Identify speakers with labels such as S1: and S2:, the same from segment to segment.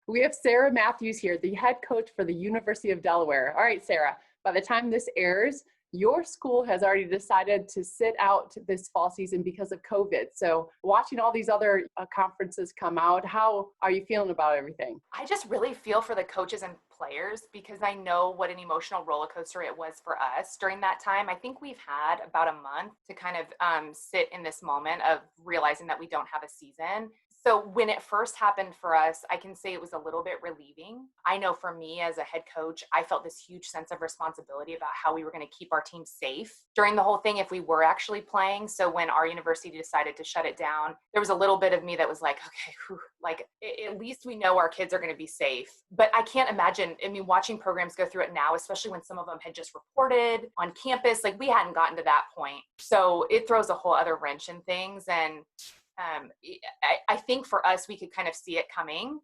S1: We have Sara Matthews here, the head coach for the University of Delaware. All right, Sara, by the time this airs, your school has already decided to sit out this fall season because of COVID. So watching all these other conferences come out, how are you feeling about everything?
S2: I just really feel for the coaches and players because I know what an emotional roller coaster it was for us during that time. I think we've had about a month to kind of sit in this moment of realizing that we don't have a season. So when it first happened for us, I can say it was a little bit relieving. I know for me as a head coach, I felt this huge sense of responsibility about how we were going to keep our team safe during the whole thing if we were actually playing. So when our university decided to shut it down, there was a little bit of me that was like, okay, whew, like at least we know our kids are going to be safe. But I can't imagine, I mean, watching programs go through it now, especially when some of them had just reported on campus, like we hadn't gotten to that point. So it throws a whole other wrench in things. And I think for us, we could kind of see it coming,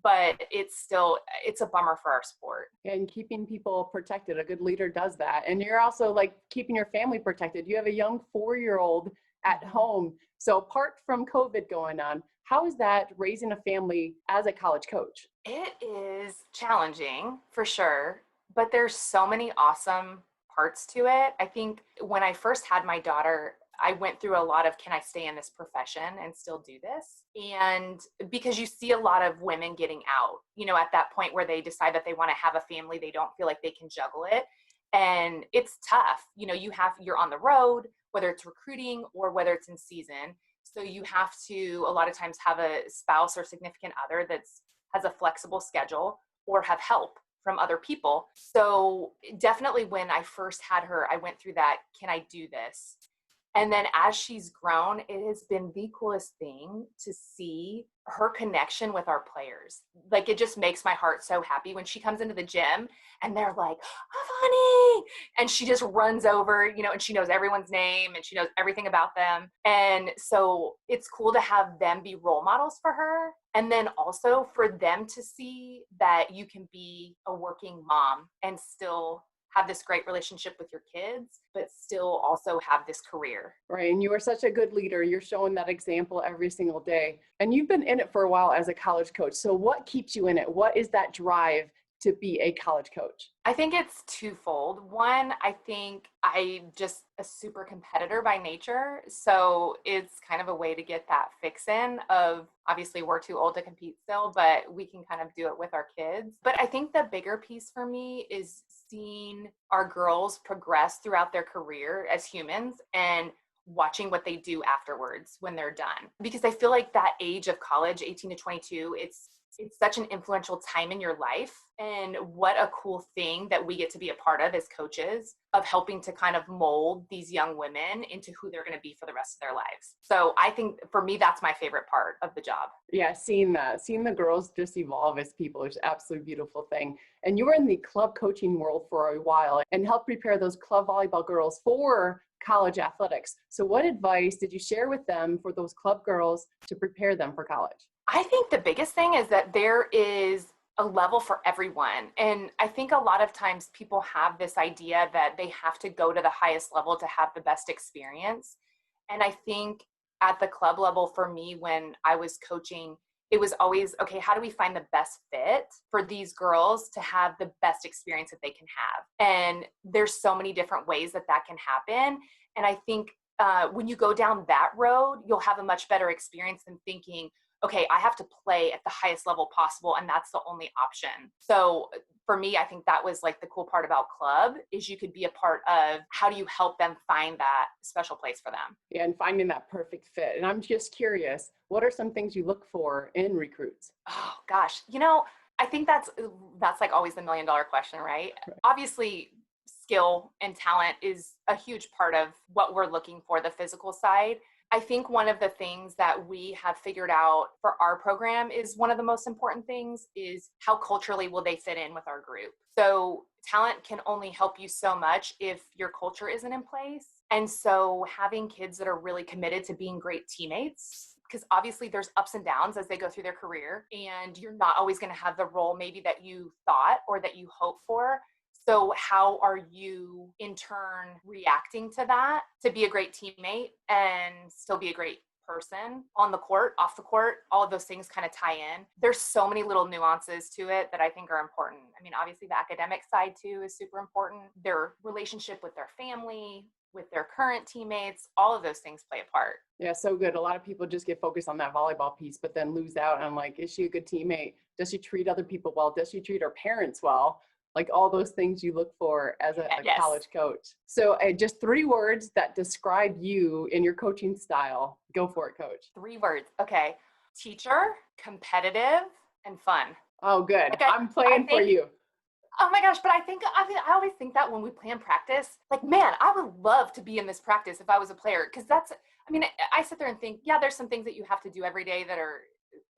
S2: but it's a bummer for our sport.
S1: And keeping people protected. A good leader does that. And you're also like keeping your family protected. You have a young 4-year-old at home. So apart from COVID going on, how is that raising a family as a college coach?
S2: It is challenging for sure, but there's so many awesome parts to it. I think when I first had my daughter, I went through a lot of, can I stay in this profession and still do this? And because you see a lot of women getting out, at that point where they decide that they want to have a family, they don't feel like they can juggle it. And it's tough. You're on the road, whether it's recruiting or whether it's in season. So you have to a lot of times have a spouse or significant other has a flexible schedule or have help from other people. So definitely when I first had her, I went through that, can I do this? And then as she's grown, it has been the coolest thing to see her connection with our players. Like it just makes my heart so happy when she comes into the gym and they're like, oh, honey. And she just runs over, and she knows everyone's name and she knows everything about them. And so it's cool to have them be role models for her. And then also for them to see that you can be a working mom and still have this great relationship with your kids, but still also have this career.
S1: Right. And you are such a good leader. You're showing that example every single day. And you've been in it for a while as a college coach. So what keeps you in it? What is that drive to be a college coach?
S2: I think it's twofold. One, I think I'm just a super competitor by nature. So it's kind of a way to get that fix in of obviously we're too old to compete still, but we can kind of do it with our kids. But I think the bigger piece for me is seeing our girls progress throughout their career as humans and watching what they do afterwards when they're done. Because I feel like that age of college, 18 to 22, it's such an influential time in your life. And what a cool thing that we get to be a part of as coaches of helping to kind of mold these young women into who they're going to be for the rest of their lives. So I think for me, that's my favorite part of the job.
S1: Yeah, seeing the girls just evolve as people is an absolutely beautiful thing. And you were in the club coaching world for a while and helped prepare those club volleyball girls for college athletics. So what advice did you share with them for those club girls to prepare them for college?
S2: I think the biggest thing is that there is a level for everyone. And I think a lot of times people have this idea that they have to go to the highest level to have the best experience. And I think at the club level for me, when I was coaching, it was always, okay, how do we find the best fit for these girls to have the best experience that they can have? And there's so many different ways that can happen. And I think when you go down that road, you'll have a much better experience than thinking, okay, I have to play at the highest level possible, and that's the only option. So for me, I think that was like the cool part about club is you could be a part of how do you help them find that special place for them.
S1: Yeah, and finding that perfect fit. And I'm just curious, what are some things you look for in recruits?
S2: Oh gosh, I think that's like always the $1,000,000 question, right? Obviously, skill and talent is a huge part of what we're looking for, the physical side. I think one of the things that we have figured out for our program is one of the most important things is how culturally will they fit in with our group. So talent can only help you so much if your culture isn't in place. And so having kids that are really committed to being great teammates, because obviously there's ups and downs as they go through their career, and you're not always going to have the role maybe that you thought or that you hope for. So how are you in turn reacting to that to be a great teammate and still be a great person on the court, off the court, all of those things kind of tie in. There's so many little nuances to it that I think are important. I mean, obviously the academic side too is super important. Their relationship with their family, with their current teammates, all of those things play a part.
S1: Yeah, so good. A lot of people just get focused on that volleyball piece, but then lose out on like, is she a good teammate? Does she treat other people well? Does she treat her parents well? Like all those things you look for as a
S2: Yes.
S1: college coach. So just 3 words that describe you in your coaching style. Go for it, coach.
S2: 3 words. Okay. Teacher, competitive, and fun.
S1: Oh, good.
S2: Like
S1: I'm playing for you.
S2: Oh my gosh, but I always think that when we plan practice, like, man, I would love to be in this practice if I was a player. Because I sit there and think, yeah, there's some things that you have to do every day that are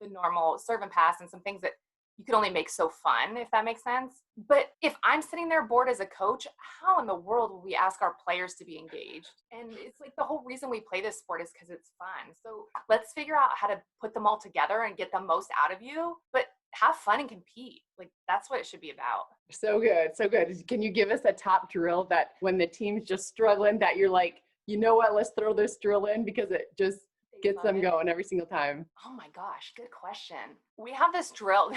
S2: the normal serve and pass, and some things that you can only make so fun, if that makes sense. But if I'm sitting there bored as a coach, how in the world will we ask our players to be engaged? And it's like the whole reason we play this sport is because it's fun. So let's figure out how to put them all together and get the most out of you, but have fun and compete. Like, that's what it should be about.
S1: So good. So good. Can you give us a top drill that when the team's just struggling, that you're like, you know what, let's throw this drill in because it just gets them going every single time?
S2: Oh my gosh, good question. We have this drill,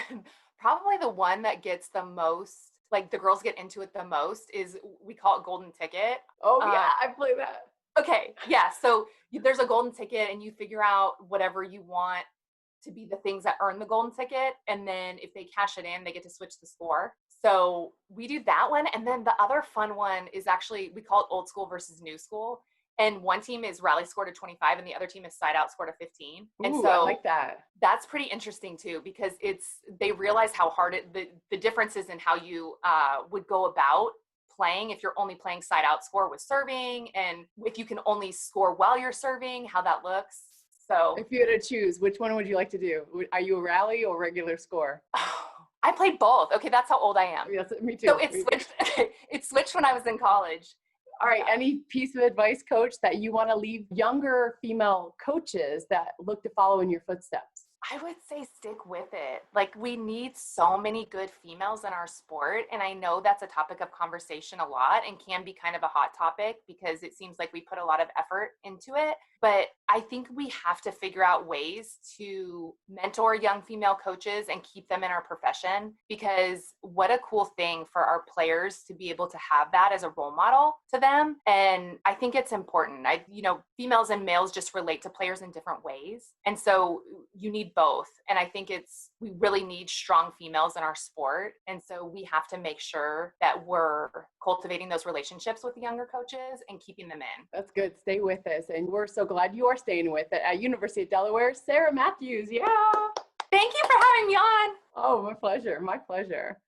S2: probably the one that gets the most, like the girls get into it the most, is we call it golden ticket.
S1: Oh yeah, I play that.
S2: Okay, yeah. So there's a golden ticket and you figure out whatever you want to be the things that earn the golden ticket. And then if they cash it in, they get to switch the score. So we do that one. And then the other fun one is actually, we call it old school versus new school. And one team is rally score to 25 and the other team is side out score to 15. And so
S1: I like that.
S2: That's pretty interesting too, because they realize how hard the differences in how you would go about playing if you're only playing side out score with serving, and if you can only score while you're serving, how that looks. So
S1: if you had to choose, which one would you like to do? Are you a rally or regular score?
S2: I played both. Okay, that's how old I am.
S1: Yes, me too.
S2: So it switched when I was in college.
S1: All right, yeah. Any piece of advice, coach, that you want to leave younger female coaches that look to follow in your footsteps?
S2: I would say stick with it. Like, we need so many good females in our sport. And I know that's a topic of conversation a lot and can be kind of a hot topic because it seems like we put a lot of effort into it. But I think we have to figure out ways to mentor young female coaches and keep them in our profession, because what a cool thing for our players to be able to have that as a role model to them. And I think it's important. Females and males just relate to players in different ways. And so you need both. And I think we really need strong females in our sport. And so we have to make sure that we're cultivating those relationships with the younger coaches and keeping them in.
S1: That's good. Stay with us. And we're so glad you are staying with it at University of Delaware. Sara Matthews. Yeah.
S2: Thank you for having me on.
S1: Oh, my pleasure. My pleasure.